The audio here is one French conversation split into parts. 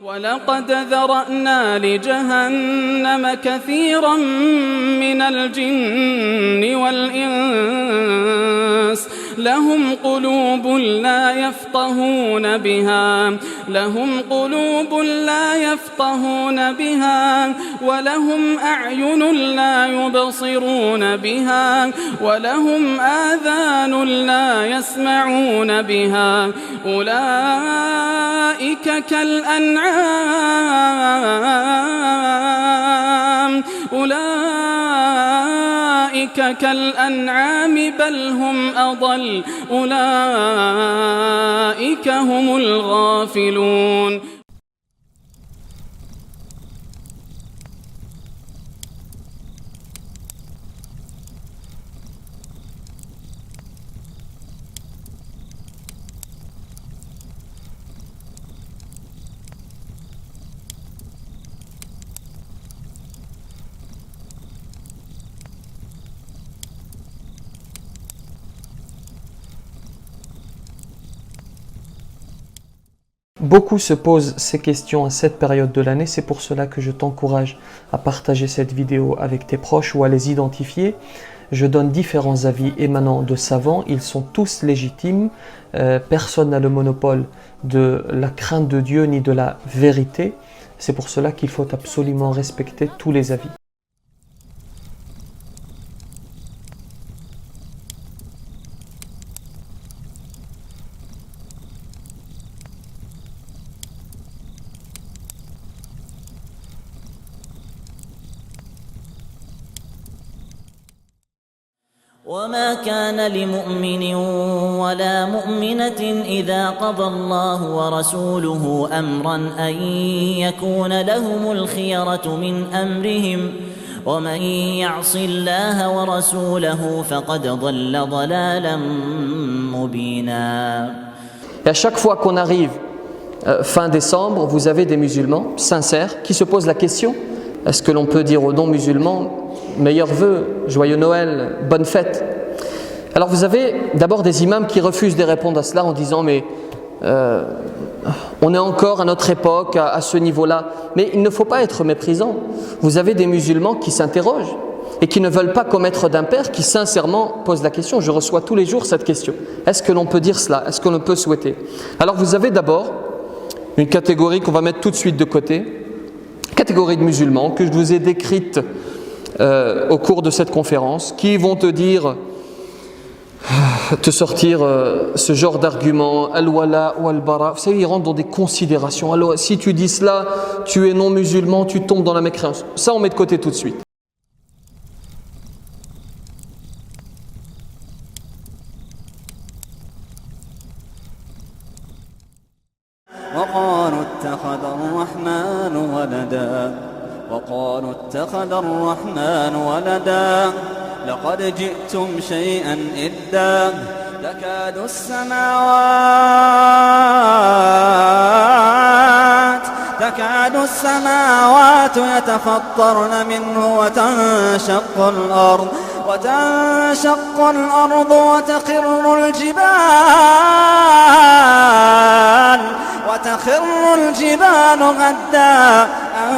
ولقد ذرأنا لجهنم كثيرا من الجن والإنس لهم قلوب لا يفقهون بها ولهم أعين لا يبصرون بها ولهم آذان لا يسمعون بها أولئك كالأنعام بل هم أضل أولئك هم الغافلون. Beaucoup se posent ces questions à cette période de l'année, c'est pour cela que je t'encourage à partager cette vidéo avec tes proches ou à les identifier. Je donne différents avis émanant de savants, ils sont tous légitimes, personne n'a le monopole de la crainte de Dieu ni de la vérité, c'est pour cela qu'il faut absolument respecter tous les avis. وما كان لمؤمن ولا مؤمنة إذا قضى الله ورسوله أمرا أن يكون لهم الخيرة من أمرهم ومن يعص الله ورسوله فقد ضل ضلالا مبينا. Et à chaque fois qu'on arrive fin décembre, vous avez des musulmans sincères qui se posent la question, est-ce que l'on peut dire aux non-musulmans meilleurs vœux, joyeux Noël, bonne fête? Alors vous avez d'abord des imams qui refusent de répondre à cela en disant mais on est encore à notre époque, à ce niveau-là. Mais il ne faut pas être méprisant. Vous avez des musulmans qui s'interrogent et qui ne veulent pas commettre d'impair, qui sincèrement posent la question. Je reçois tous les jours cette question. Est-ce que l'on peut dire cela? Est-ce que l'on peut souhaiter? Alors vous avez d'abord une catégorie qu'on va mettre tout de suite de côté, catégorie de musulmans que je vous ai décrite au cours de cette conférence, qui vont te dire, te sortir ce genre d'argument, al-wala ou al-bara. Vous savez, ils rentrent dans des considérations. Alors, si tu dis cela, tu es non musulman, tu tombes dans la mécréance. Ça, on met de côté tout de suite. وقالوا اتخذ الرحمن ولدا لقد جئتم شيئا إدا تكاد السماوات يتفطرن منه وتنشق الأرض وتخر الجبال غدا أن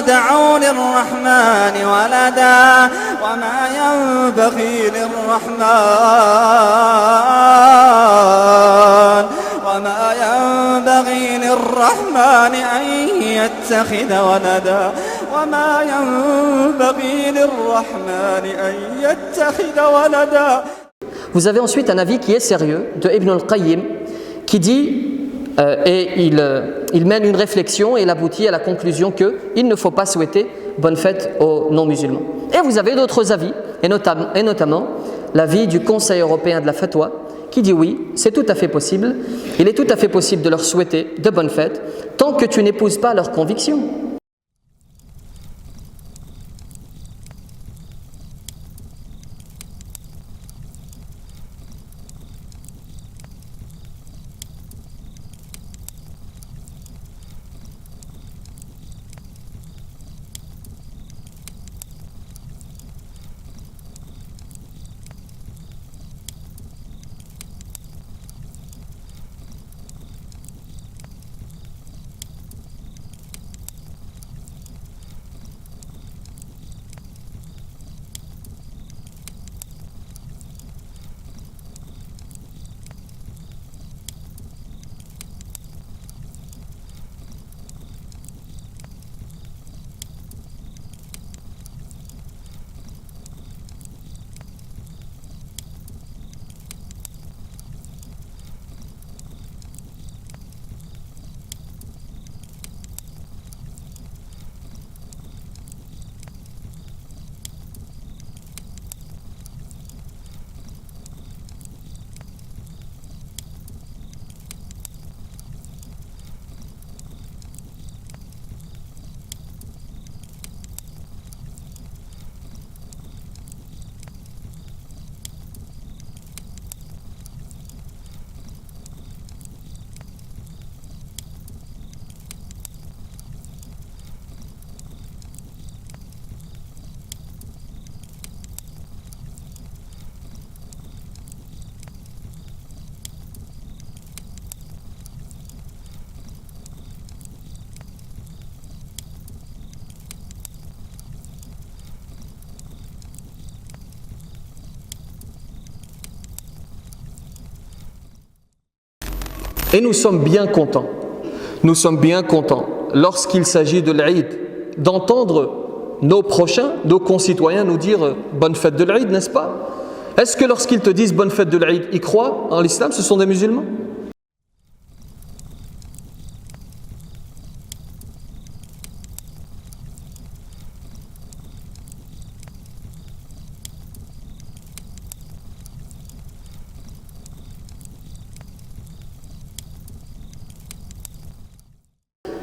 دعوا للرحمن ولدا وما ينبغي للرحمن أن يتخذ ولدا. Vous avez ensuite un avis qui est sérieux de Ibn al-Qayyim qui dit il mène une réflexion et il aboutit à la conclusion qu'il ne faut pas souhaiter bonne fête aux non-musulmans. Et vous avez d'autres avis, et notamment l'avis du Conseil européen de la Fatwa, qui dit oui, c'est tout à fait possible, il est tout à fait possible de leur souhaiter de bonnes fêtes, tant que tu n'épouses pas leurs convictions. Et nous sommes bien contents. Nous sommes bien contents lorsqu'il s'agit de l'Aïd, d'entendre nos prochains, nos concitoyens nous dire bonne fête de l'Aïd, n'est-ce pas? Est-ce que lorsqu'ils te disent bonne fête de l'Aïd, ils croient en l'islam, ce sont des musulmans?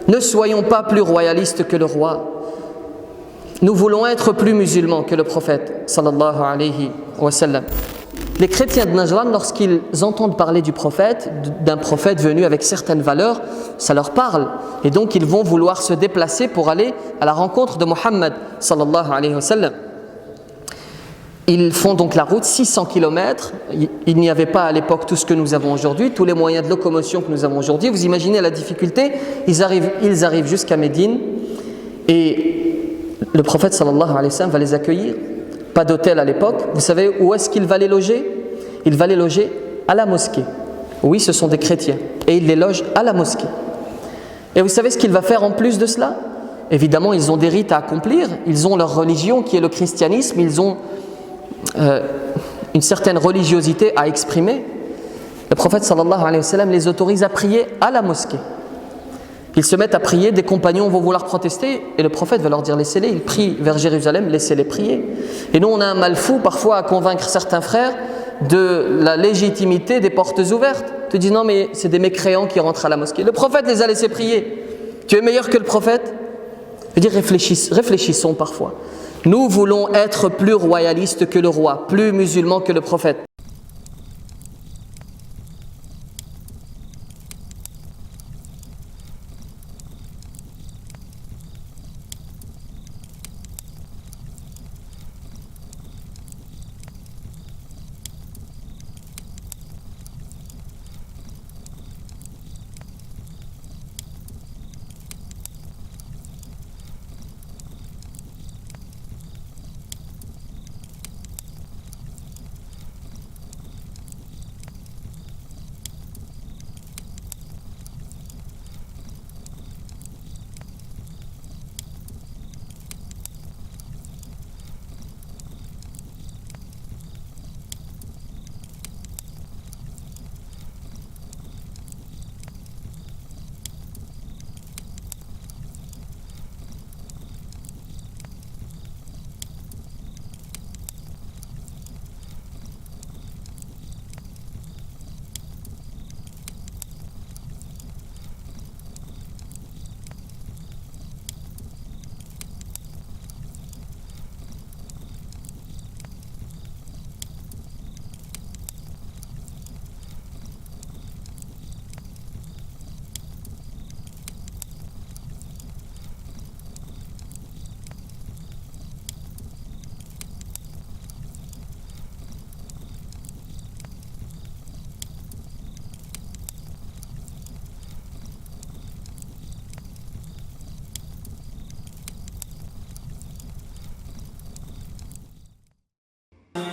Ne soyons pas plus royalistes que le roi. Nous voulons être plus musulmans que le prophète sallallahu alayhi wa sallam. Les chrétiens de Najran, lorsqu'ils entendent parler du prophète, d'un prophète venu avec certaines valeurs, ça leur parle. Et donc ils vont vouloir se déplacer pour aller à la rencontre de Muhammad sallallahu alayhi wa sallam. Ils font donc la route, 600 km. Il n'y avait pas à l'époque tout ce que nous avons aujourd'hui, tous les moyens de locomotion que nous avons aujourd'hui. Vous imaginez la difficulté. Ils arrivent jusqu'à Médine et le prophète sallallahu alayhi wa sallam va les accueillir. Pas d'hôtel à l'époque. Vous savez où est-ce qu'il va les loger? Il va les loger à la mosquée. Oui, ce sont des chrétiens. Et il les loge à la mosquée. Et vous savez ce qu'il va faire en plus de cela? Évidemment, ils ont des rites à accomplir. Ils ont leur religion qui est le christianisme. Ils ont une certaine religiosité à exprimer. Le prophète sallallahu alayhi wa sallam les autorise à prier à la mosquée. Ils se mettent à prier, des compagnons vont vouloir protester et le prophète va leur dire laissez-les, ils prient vers Jérusalem, laissez-les prier. Et nous on a un mal fou parfois à convaincre certains frères de la légitimité des portes ouvertes. Ils te disent non mais c'est des mécréants qui rentrent à la mosquée. Le prophète les a laissés prier. Tu es meilleur que le prophète? Je veux dire réfléchissons parfois. Nous voulons être plus royalistes que le roi, plus musulmans que le prophète.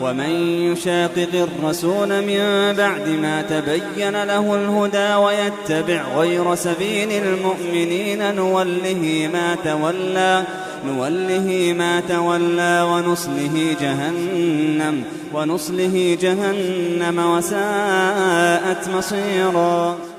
ومن يشاقق الرسول من بعد ما تبين له الهدى ويتبع غير سبيل المؤمنين نوله ما تولى ونصله جهنم وساءت مصيرا.